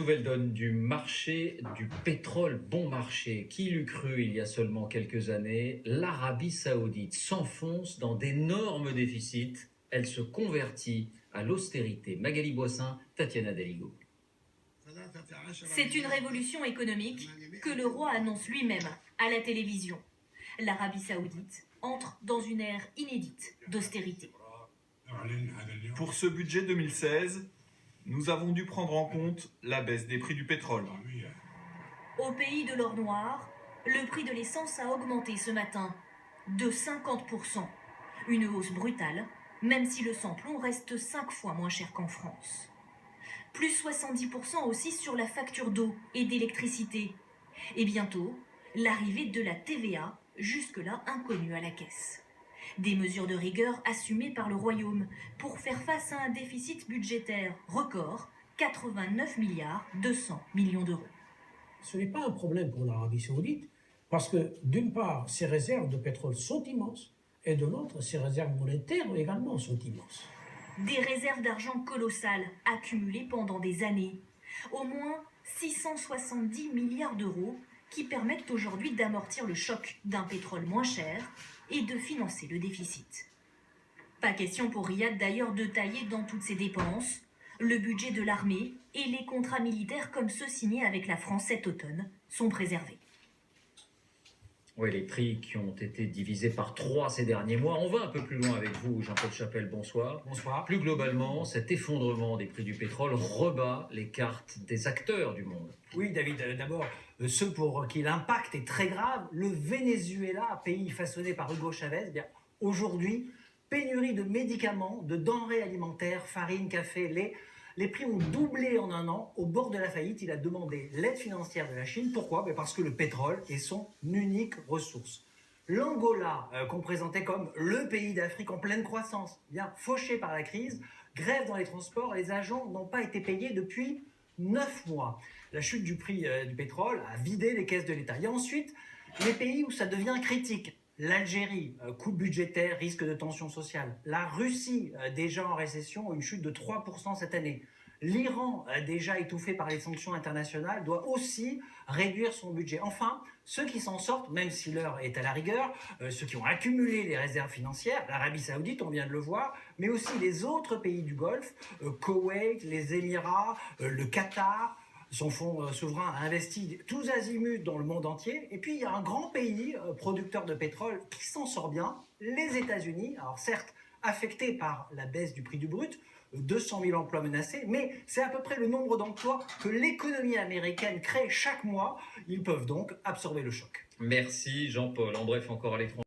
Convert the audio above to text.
Nouvelle donne du marché du pétrole bon marché. Qui l'eût cru il y a seulement quelques années? L'Arabie Saoudite s'enfonce dans d'énormes déficits. Elle se convertit à l'austérité. Magali Boissin, Tatiana Deligo. C'est une révolution économique que le roi annonce lui-même à la télévision. L'Arabie Saoudite entre dans une ère inédite d'austérité. Pour ce budget 2016, nous avons dû prendre en compte la baisse des prix du pétrole. Au pays de l'or noir, le prix de l'essence a augmenté ce matin de 50%. Une hausse brutale, même si le sans-plomb reste 5 fois moins cher qu'en France. Plus 70% aussi sur la facture d'eau et d'électricité. Et bientôt, l'arrivée de la TVA, jusque-là inconnue à la caisse. Des mesures de rigueur assumées par le Royaume pour faire face à un déficit budgétaire record, 89 milliards 200 millions d'euros. Ce n'est pas un problème pour l'Arabie Saoudite, parce que d'une part, ses réserves de pétrole sont immenses, et de l'autre, ses réserves monétaires également sont immenses. Des réserves d'argent colossales accumulées pendant des années. Au moins 670 milliards d'euros qui permettent aujourd'hui d'amortir le choc d'un pétrole moins cher et de financer le déficit. Pas question pour Riyad d'ailleurs de tailler dans toutes ses dépenses. Le budget de l'armée et les contrats militaires comme ceux signés avec la France cet automne sont préservés. Oui, les prix qui ont été divisés par 3 ces derniers mois. On va un peu plus loin avec vous, Jean-Paul Chapelle, bonsoir. Bonsoir. Plus globalement, cet effondrement des prix du pétrole rebat les cartes des acteurs du monde. Oui, David, d'abord, ceux pour qui l'impact est très grave, le Venezuela, pays façonné par Hugo Chavez, eh bien, aujourd'hui, pénurie de médicaments, de denrées alimentaires, farine, café, lait. Les prix ont doublé en un an. Au bord de la faillite, il a demandé l'aide financière de la Chine. Pourquoi? Parce que le pétrole est son unique ressource. L'Angola, qu'on présentait comme le pays d'Afrique en pleine croissance, bien fauché par la crise, grève dans les transports, les agents n'ont pas été payés depuis 9 mois. La chute du prix du pétrole a vidé les caisses de l'État. Et ensuite, les pays où ça devient critique. L'Algérie, coût budgétaire, risque de tension sociale. La Russie, déjà en récession, une chute de 3% cette année. L'Iran, déjà étouffé par les sanctions internationales, doit aussi réduire son budget. Enfin, ceux qui s'en sortent, même si l'heure est à la rigueur, ceux qui ont accumulé les réserves financières, l'Arabie Saoudite, on vient de le voir, mais aussi les autres pays du Golfe, Koweït, les Émirats, le Qatar. Son fonds souverain a investi tous azimuts dans le monde entier. Et puis, il y a un grand pays producteur de pétrole qui s'en sort bien, les États-Unis. Alors certes, affecté par la baisse du prix du brut, 200 000 emplois menacés, mais c'est à peu près le nombre d'emplois que l'économie américaine crée chaque mois. Ils peuvent donc absorber le choc. Merci Jean-Paul. En bref, encore à l'étranger.